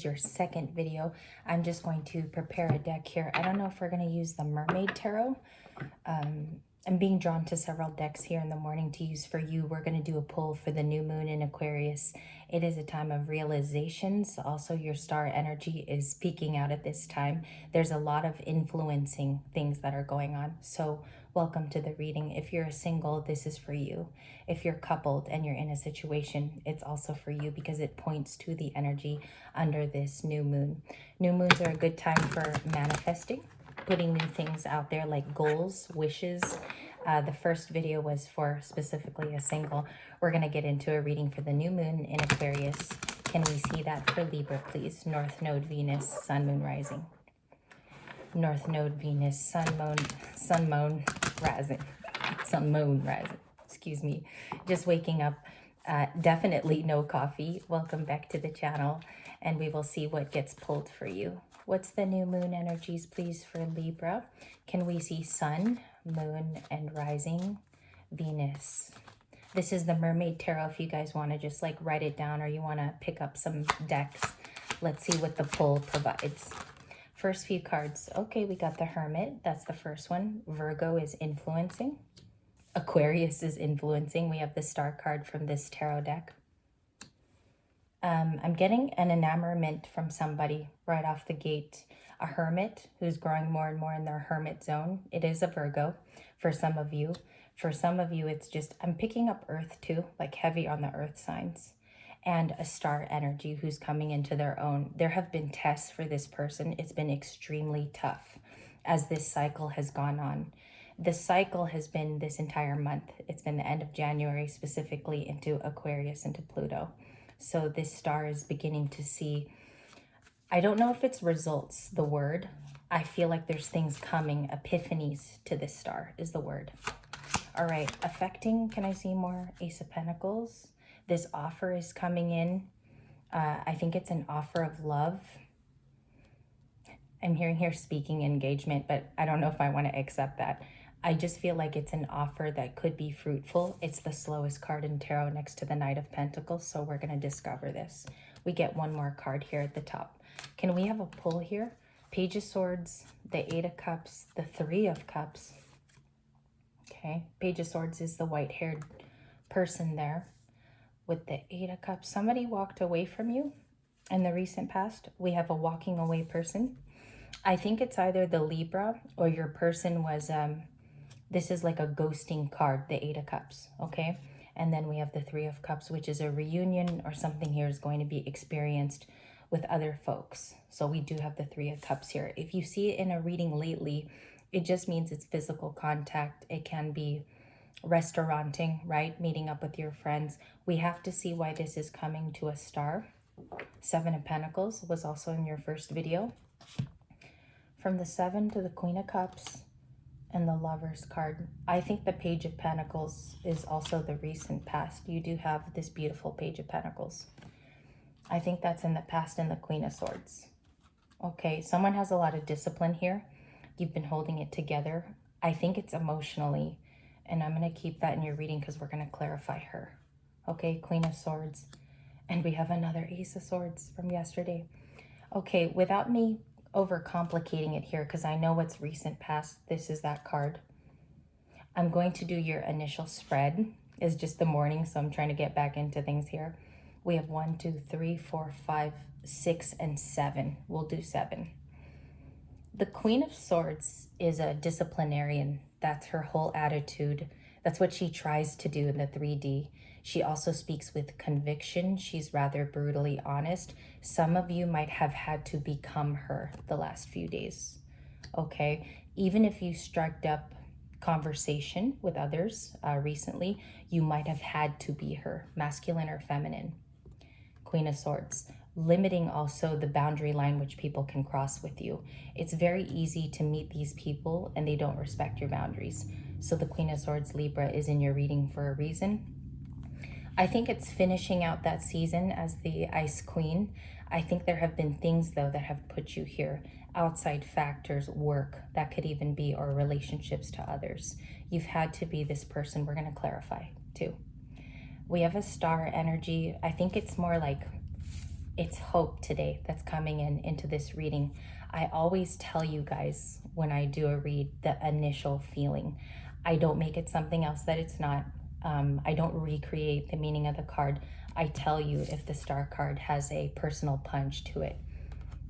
Your second video. I'm just going to prepare a deck here. I don't know if we're going to use the Mermaid Tarot. I'm being drawn to several decks here in the morning to use for you. We're going to do a pull for the new moon in Aquarius. It is a time of realizations. Also, your star energy is peeking out at this time. There's a lot of influencing things that are going on. So welcome to the reading. If you're a single, this is for you. If you're coupled and you're in a situation, it's also for you because it points to the energy under this new moon. New moons are a good time for manifesting, putting new things out there like goals, wishes. The first video was for specifically a single. We're going to get into a reading for the new moon in Aquarius. Can we see that for Libra, please? North Node, Venus, Sun, Moon, Rising. North Node, Venus, Sun, Moon, Rising. Sun, Moon, Rising. Excuse me. Just waking up. Definitely no coffee. Welcome back to the channel, and we will see what gets pulled for you. What's the new moon energies, please, for Libra? Can we see Sun, Moon, and Rising, Venus? This is the Mermaid Tarot if you guys want to just like write it down or you want to pick up some decks. Let's see what the pull provides. First few cards. Okay, we got the Hermit. That's the first one. Virgo is influencing. Aquarius is influencing. We have the Star card from this tarot deck. I'm getting an enamorment from somebody right off the gate. A hermit who's growing more and more in their hermit zone. It is a Virgo for some of you. For some of you, it's just, I'm picking up earth too, like heavy on the earth signs. And a star energy who's coming into their own. There have been tests for this person. It's been extremely tough as this cycle has gone on. The cycle has been this entire month. It's been the end of January, specifically into Aquarius, into Pluto. So this star is beginning to see, I don't know if it's results, the word. I feel like there's things coming, epiphanies to this star is the word. All right, affecting, can I see more? Ace of Pentacles. This offer is coming in. I think it's an offer of love. I'm hearing here speaking engagement, but I don't know if I want to accept that. I just feel like it's an offer that could be fruitful. It's the slowest card in tarot next to the Knight of Pentacles, so we're going to discover this. We get one more card here at the top. Can we have a pull here? Page of Swords, the Eight of Cups, the Three of Cups. Okay, Page of Swords is the white-haired person there with the Eight of Cups. Somebody walked away from you in the recent past. We have a walking away person. I think it's either the Libra or your person was... this is like a ghosting card, the Eight of Cups, okay? And then we have the Three of Cups, which is a reunion or something here is going to be experienced with other folks. So we do have the Three of Cups here. If you see it in a reading lately, it just means it's physical contact. It can be restauranting, right? Meeting up with your friends. We have to see why this is coming to a star. Seven of Pentacles was also in your first video. From the Seven to the Queen of Cups, and the Lover's card. I think the Page of Pentacles is also the recent past. You do have this beautiful Page of Pentacles. I think that's in the past, and the Queen of Swords. Okay, someone has a lot of discipline here. You've been holding it together. I think it's emotionally, and I'm going to keep that in your reading because we're going to clarify her. Okay, Queen of Swords. And we have another Ace of Swords from yesterday. Okay, without me overcomplicating it here, because I know what's recent past, this is that card. I'm going to do your initial spread. It's just the morning, so I'm trying to get back into things here. We have 1, 2, 3, 4, 5, 6, and 7. We'll do 7. The Queen of Swords is a disciplinarian. That's her whole attitude. That's what she tries to do in the 3D. She also speaks with conviction. She's rather brutally honest. Some of you might have had to become her the last few days, okay? Even if you struck up conversation with others recently, you might have had to be her, masculine or feminine. Queen of Swords, limiting also the boundary line which people can cross with you. It's very easy to meet these people and they don't respect your boundaries. So the Queen of Swords, Libra, is in your reading for a reason. I think it's finishing out that season as the Ice Queen. I think there have been things, though, that have put you here. Outside factors, work, that could even be, or relationships to others. You've had to be this person. We're going to clarify, too. We have a star energy. I think it's more like It's hope today that's coming into this reading. I always tell you guys when I do a read the initial feeling. I don't make it something else that it's not. I don't recreate the meaning of the card. I tell you if the star card has a personal punch to it,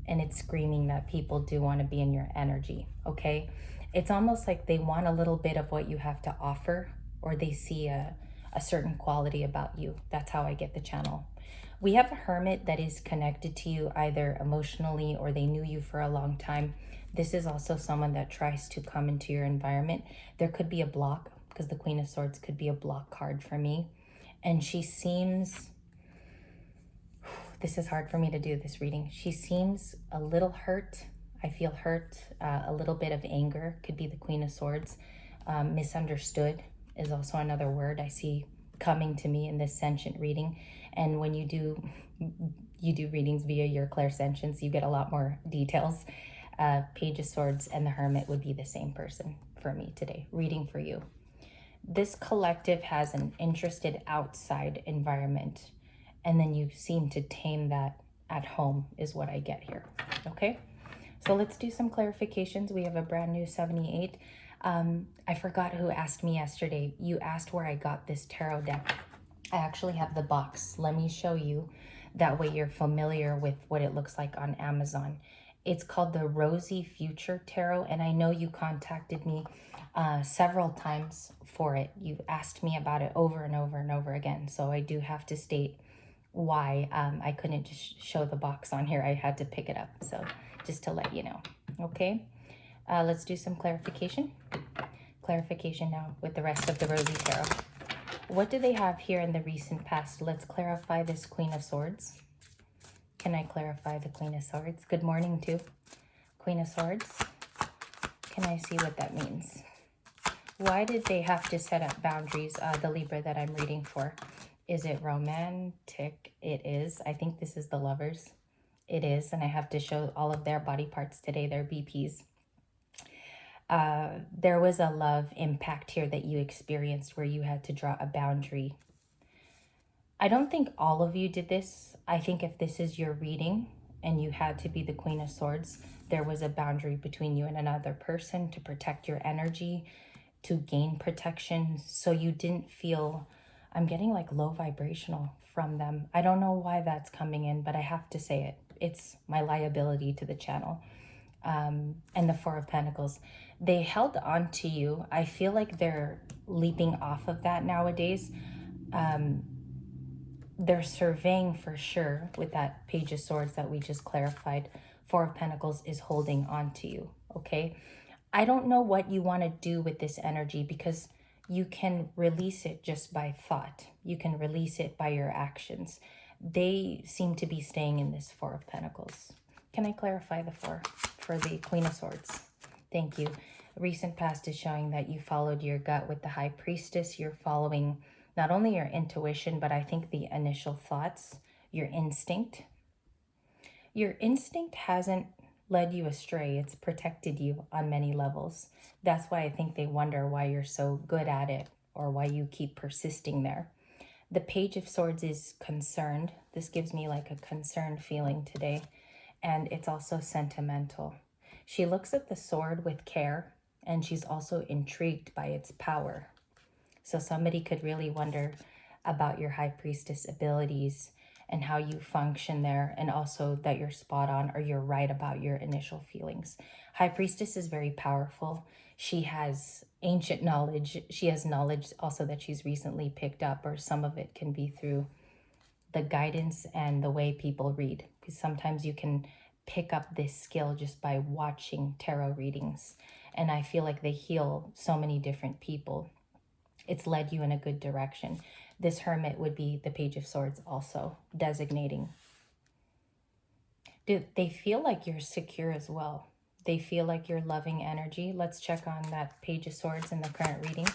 and it's screaming that people do want to be in your energy, okay? It's almost like they want a little bit of what you have to offer, or they see a certain quality about you. That's how I get the channel. We have a hermit that is connected to you either emotionally or they knew you for a long time. This is also someone that tries to come into your environment. There could be a block, because the Queen of Swords could be a block card for me. And she seems, this is hard for me to do this reading. She seems a little hurt. I feel hurt, a little bit of anger could be the Queen of Swords. Misunderstood is also another word I see coming to me in this sentient reading. And when you do readings via your clairsentience, you get a lot more details. Page of Swords and the Hermit would be the same person for me today, reading for you. This collective has an interested outside environment, and then you seem to tame that at home is what I get here, okay? So let's do some clarifications. We have a brand new 78. I forgot who asked me yesterday. You asked where I got this tarot deck. I actually have the box. Let me show you. That way you're familiar with what it looks like on Amazon. It's called the Rosy Future Tarot, and I know you contacted me several times for it. You've asked me about it over and over and over again, so I do have to state why I couldn't just show the box on here. I had to pick it up, so just to let you know. Okay, let's do some clarification. Clarification now with the rest of the Rosy Tarot. What do they have here in the recent past? Let's clarify this Queen of Swords. Can I clarify the Queen of Swords? Good morning, too. Queen of Swords. Can I see what that means? Why did they have to set up boundaries, the Libra that I'm reading for? Is it romantic? It is. I think this is the Lovers. It is, and I have to show all of their body parts today, their BPs. There was a love impact here that you experienced where you had to draw a boundary. I don't think all of you did this. I think if this is your reading and you had to be the Queen of Swords, there was a boundary between you and another person to protect your energy, to gain protection, so you didn't feel, I'm getting like low vibrational from them. I don't know why that's coming in, but I have to say it. It's my liability to the channel. And the Four of Pentacles. They held on to you. I feel like they're leaping off of that nowadays. They're surveying for sure with that Page of Swords that we just clarified. Four of Pentacles is holding on to you, okay? I don't know what you want to do with this energy, because you can release it just by thought. You can release it by your actions. They seem to be staying in this Four of Pentacles. Can I clarify the four for the Queen of Swords? Thank you. Recent past is showing that you followed your gut with the High Priestess. You're following not only your intuition, but I think the initial thoughts, your instinct. Your instinct hasn't led you astray. It's protected you on many levels. That's why I think they wonder why you're so good at it, or why you keep persisting there. The Page of Swords is concerned. This gives me like a concerned feeling today. And it's also sentimental. She looks at the sword with care, and she's also intrigued by its power. So somebody could really wonder about your High Priestess abilities and how you function there, and also that you're spot on, or you're right about your initial feelings. High Priestess is very powerful. She has ancient knowledge. She has knowledge also that she's recently picked up, or some of it can be through the guidance and the way people read. Because sometimes you can pick up this skill just by watching tarot readings. And I feel like they heal so many different people. It's led you in a good direction. This Hermit would be the Page of Swords also, designating. Do they feel like you're secure as well? They feel like you're loving energy. Let's check on that Page of Swords in the current reading.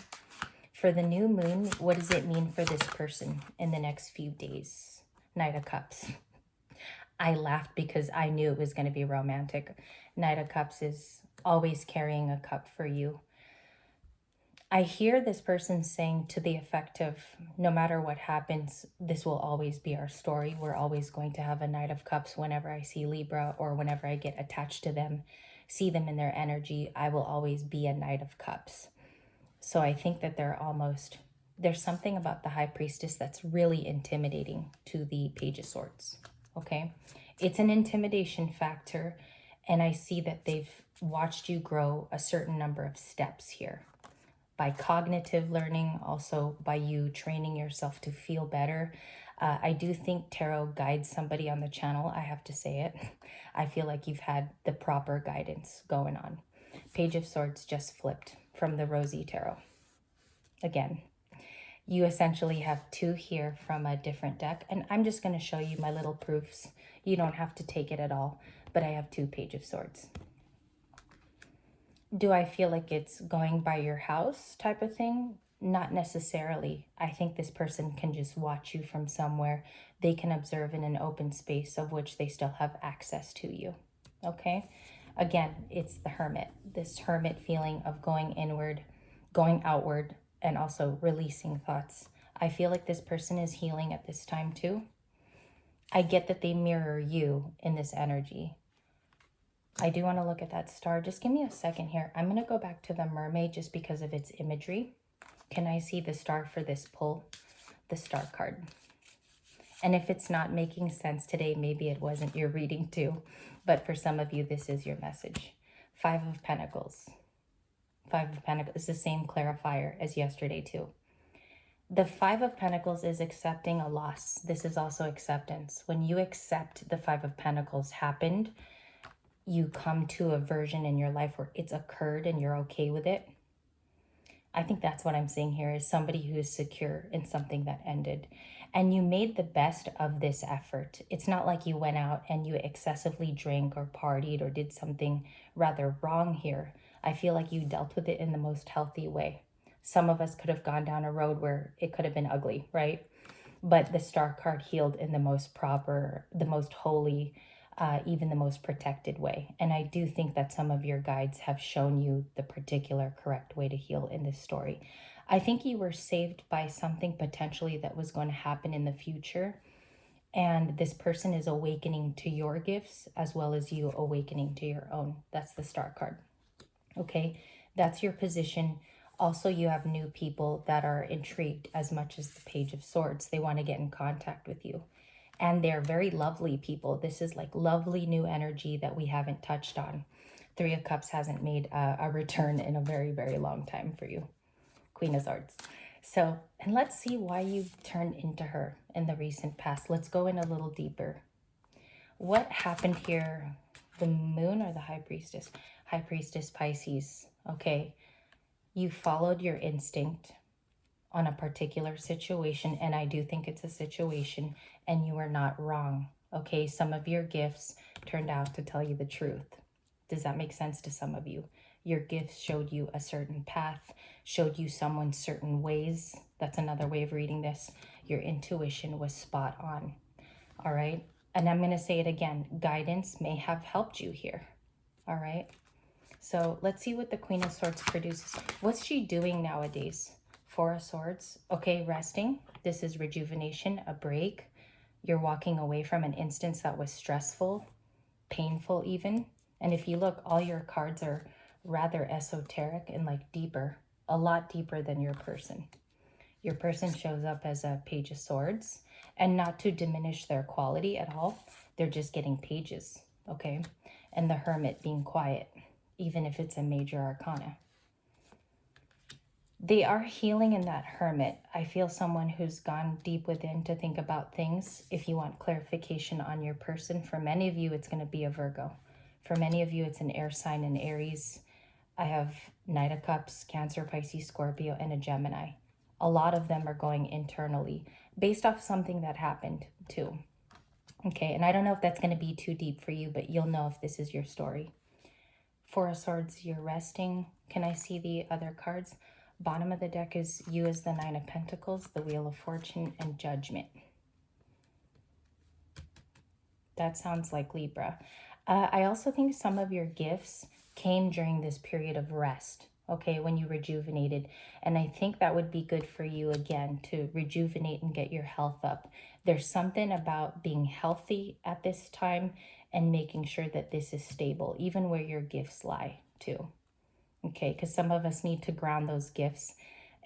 For the new moon, what does it mean for this person in the next few days? Knight of Cups. I laughed because I knew it was going to be romantic. Knight of Cups is always carrying a cup for you. I hear this person saying to the effect of, no matter what happens, this will always be our story. We're always going to have a Knight of Cups whenever I see Libra or whenever I get attached to them, see them in their energy. I will always be a Knight of Cups. So I think that there's something about the High Priestess that's really intimidating to the Page of Swords, okay? It's an intimidation factor, and I see that they've watched you grow a certain number of steps here by cognitive learning, also by you training yourself to feel better. I do think tarot guides somebody on the channel, I have to say it. I feel like you've had the proper guidance going on. Page of Swords just flipped from the Rosy tarot. Again, you essentially have two here from a different deck, and I'm just going to show you my little proofs. You don't have to take it at all, but I have two Page of Swords. Do I feel like it's going by your house type of thing? Not necessarily. I think this person can just watch you from somewhere. They can observe in an open space of which they still have access to you. Okay? Again, it's the Hermit. This Hermit feeling of going inward, going outward, and also releasing thoughts. I feel like this person is healing at this time too. I get that they mirror you in this energy. I do want to look at that star. Just give me a second here. I'm going to go back to the mermaid just because of its imagery. Can I see the star for this pull? The star card. And if it's not making sense today, maybe it wasn't your reading too. But for some of you, this is your message. Five of Pentacles. Five of Pentacles is the same clarifier as yesterday too. The Five of Pentacles is accepting a loss. This is also acceptance. When you accept the Five of Pentacles happened, you come to a version in your life where it's occurred and you're okay with it. I think that's what I'm seeing here is somebody who is secure in something that ended. And you made the best of this effort. It's not like you went out and you excessively drank or partied or did something rather wrong here. I feel like you dealt with it in the most healthy way. Some of us could have gone down a road where it could have been ugly, right? But the star card healed in the most proper, the most holy, even the most protected way. And I do think that some of your guides have shown you the particular correct way to heal in this story. I think you were saved by something potentially that was going to happen in the future. And this person is awakening to your gifts as well as you awakening to your own. That's the star card. Okay, that's your position. Also, you have new people that are intrigued as much as the Page of Swords. They want to get in contact with you. And they're very lovely people. This is like lovely new energy that we haven't touched on. Three of Cups hasn't made a return in a very, very long time for you. Queen of Swords. So, and let's see why you turned into her in the recent past. Let's go in a little deeper. What happened here? The Moon or the High Priestess? High Priestess Pisces. Okay. You followed your instinct on a particular situation, and I do think it's a situation, and you are not wrong. Okay, some of your gifts turned out to tell you the truth. Does that make sense to some of you? Your gifts showed you a certain path, showed you someone certain ways. That's another way of reading this. Your intuition was spot on. All right, and I'm going to say it again. Guidance may have helped you here. All right, so let's see what the Queen of Swords produces. What's she doing nowadays? Four of Swords. Okay, resting. This is rejuvenation, a break. You're walking away from an instance that was stressful, painful even. And if you look, all your cards are rather esoteric and like deeper, a lot deeper than your person. Your person shows up as a Page of Swords, and not to diminish their quality at all. They're just getting pages, okay? And the Hermit being quiet, even if it's a major arcana. They are healing in that Hermit. I feel someone who's gone deep within to think about things. If you want clarification on your person, for many of you, it's going to be a Virgo. For many of you, it's an air sign, an Aries. I have Knight of Cups, Cancer, Pisces, Scorpio, and a Gemini. A lot of them are going internally based off something that happened too. Okay, and I don't know if that's going to be too deep for you, but you'll know if this is your story. Four of Swords, you're resting. Can I see the other cards? Bottom of the deck is you as the Nine of Pentacles, the Wheel of Fortune, and Judgment. That sounds like Libra. I also think some of your gifts came during this period of rest. okay, when you rejuvenated. And I think that would be good for you again to rejuvenate and get your health up. There's something about being healthy at this time and making sure that this is stable, even where your gifts lie too. Okay, because some of us need to ground those gifts.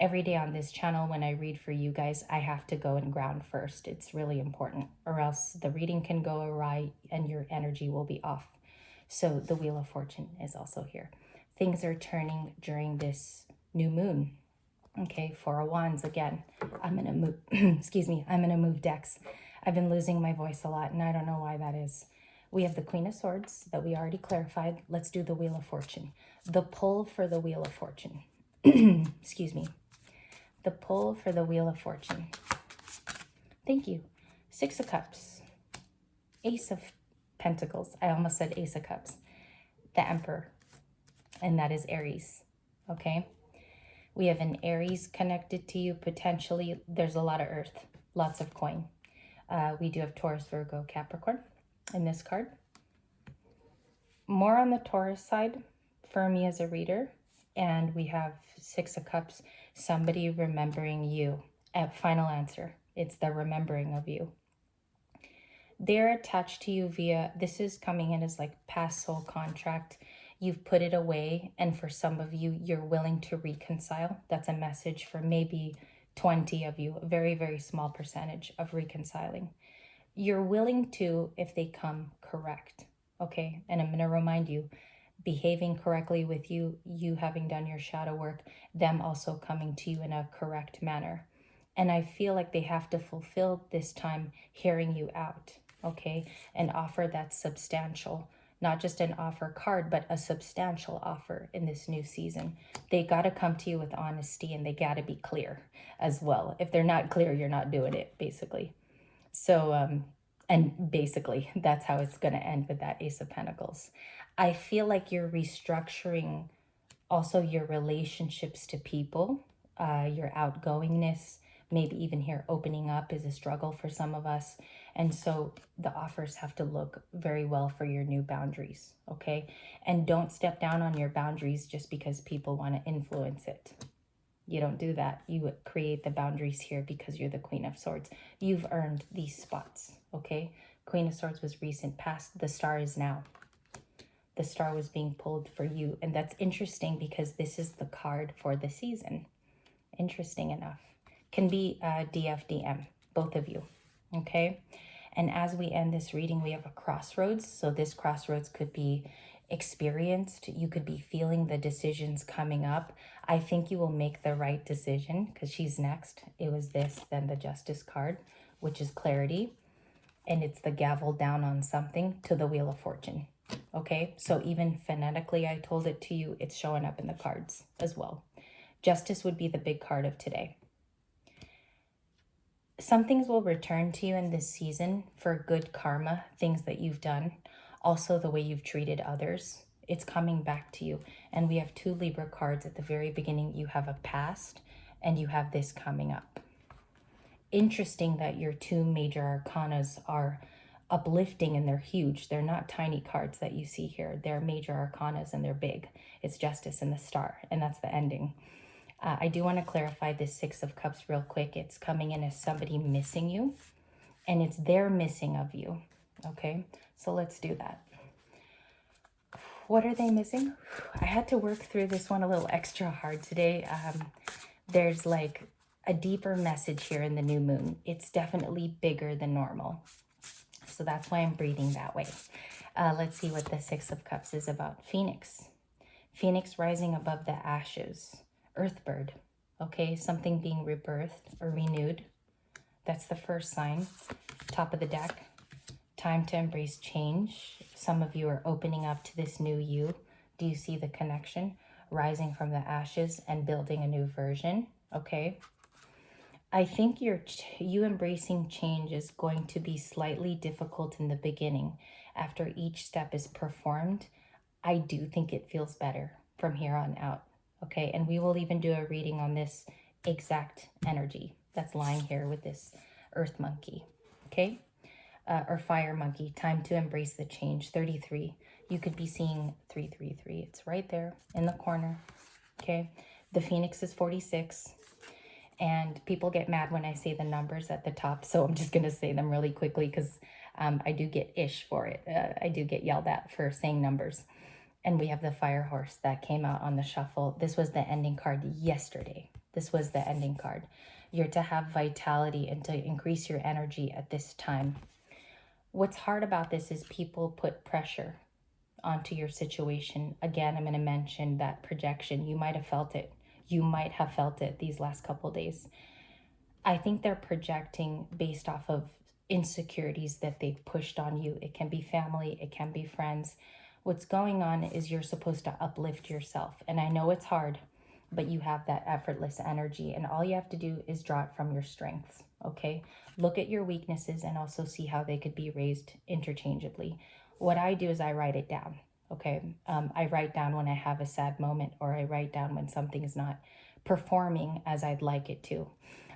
Every day on this channel, when I read for you guys, I have to go and ground first. It's really important, or else the reading can go awry and your energy will be off. So the Wheel of Fortune is also here. Things are turning during this new moon. Okay, Four of Wands again. I'm going to move, excuse me, I'm going to move decks. I've been losing my voice a lot, and I don't know why that is. We have the Queen of Swords that we already clarified. Let's do the Wheel of Fortune. The pull for the Wheel of Fortune. Excuse me. The pull for the Wheel of Fortune. Thank you. Six of Cups. Ace of Pentacles. I almost said Ace of Cups. The Emperor. And that is Aries. Okay? We have an Aries connected to you potentially. There's a lot of Earth. Lots of coin. We do have Taurus, Virgo, Capricorn in this card. More on the Taurus side for me as a reader. And we have Six of Cups, somebody remembering you. Final answer. It's the remembering of you. They're attached to you via, this is coming in as like past soul contract. You've put it away. And for some of you, you're willing to reconcile. That's a message for maybe 20 of you, a very, very small percentage of reconciling. You're willing to if they come correct. Okay, and I'm going to remind you, behaving correctly with you, you having done your shadow work, them also coming to you in a correct manner. And I feel like they have to fulfill this time hearing you out, okay? An offer that's substantial, not just an offer card, but a substantial offer in this new season. They got to come to you with honesty, and they got to be clear as well. If they're not clear, you're not doing it, basically. So, and basically, that's how it's going to end with that Ace of Pentacles. I feel like you're restructuring also your relationships to people, your outgoingness, maybe even here opening up is a struggle for some of us. And so the offers have to look very well for your new boundaries, okay? And don't step down on your boundaries just because people want to influence it. You don't do that. You create the boundaries here because you're the Queen of Swords. You've earned these spots, okay? Queen of Swords was recent past. The Star is now. The Star was being pulled for you. And that's interesting because this is the card for the season. Interesting enough. Can be DFDM, both of you, okay? And as we end this reading, we have a crossroads. So this crossroads could be experienced. You could be feeling the decisions coming up. I think you will make the right decision because she's next. It was this, then the Justice card, which is clarity. And it's the gavel down on something to the Wheel of Fortune. Okay, so even phonetically, I told it to you, it's showing up in the cards as well. Justice would be the big card of today. Some things will return to you in this season for good karma, things that you've done. Also, the way you've treated others. It's coming back to you. And we have two Libra cards at the very beginning. You have a past and you have this coming up. Interesting that your two major arcanas are uplifting and they're huge. They're not tiny cards that you see here. They're major arcanas and they're big. It's Justice and the Star, and that's the ending. I do want to clarify this Six of Cups real quick. It's coming in as somebody missing you, and it's their missing of you, okay? So let's do that. What are they missing? I had to work through this one a little extra hard today. There's like a deeper message here in the new moon. It's definitely bigger than normal. So that's why I'm breathing that way. Let's see what the Six of Cups is about. Phoenix. Phoenix rising above the ashes. Earthbird. Okay, something being rebirthed or renewed. That's the first sign. Top of the deck. Time to embrace change. Some of you are opening up to this new you. Do you see the connection? Rising from the ashes and building a new version. Okay. I think you embracing change is going to be slightly difficult in the beginning. After each step is performed, I do think it feels better from here on out. Okay, and we will even do a reading on this exact energy that's lying here with this earth monkey. Okay, or fire monkey. Time to embrace the change. 33. You could be seeing 333. It's right there in the corner. Okay. The Phoenix is 46. And people get mad when I say the numbers at the top. So I'm just going to say them really quickly because I do get ish for it. I do get yelled at for saying numbers. And we have the Fire Horse that came out on the shuffle. This was the ending card yesterday. This was the ending card. You're to have vitality and to increase your energy at this time. What's hard about this is people put pressure onto your situation. Again, I'm going to mention that projection. You might have felt it. You might have felt it these last couple days. I think they're projecting based off of insecurities that they've pushed on you. It can be family, it can be friends. What's going on is you're supposed to uplift yourself. And I know it's hard, but you have that effortless energy. And all you have to do is draw it from your strengths, okay? Look at your weaknesses and also see how they could be raised interchangeably. What I do is I write it down, okay? I write down when I have a sad moment, or I write down when something is not performing as I'd like it to.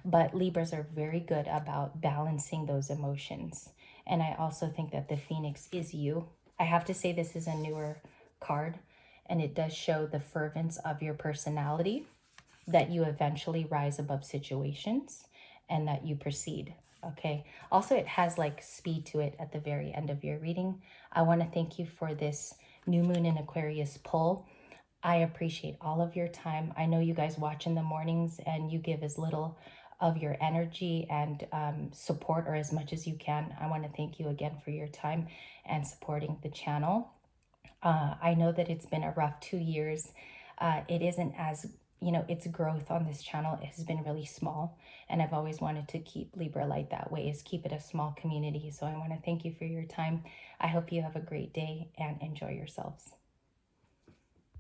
But Libras are very good about balancing those emotions. And I also think that the Phoenix is you. I have to say this is a newer card, and it does show the fervence of your personality, that you eventually rise above situations and that you proceed. Okay. Also, it has like speed to it at the very end of your reading. I want to thank you for this new moon in Aquarius pull. I appreciate all of your time. I know you guys watch in the mornings and you give as little of your energy and support, or as much as you can. I want to thank you again for your time and supporting the channel. I know that it's been a rough 2 years. It isn't as, its growth on this channel has been really small. And I've always wanted to keep Libra Light that way, is keep it a small community. So I want to thank you for your time. I hope you have a great day and enjoy yourselves.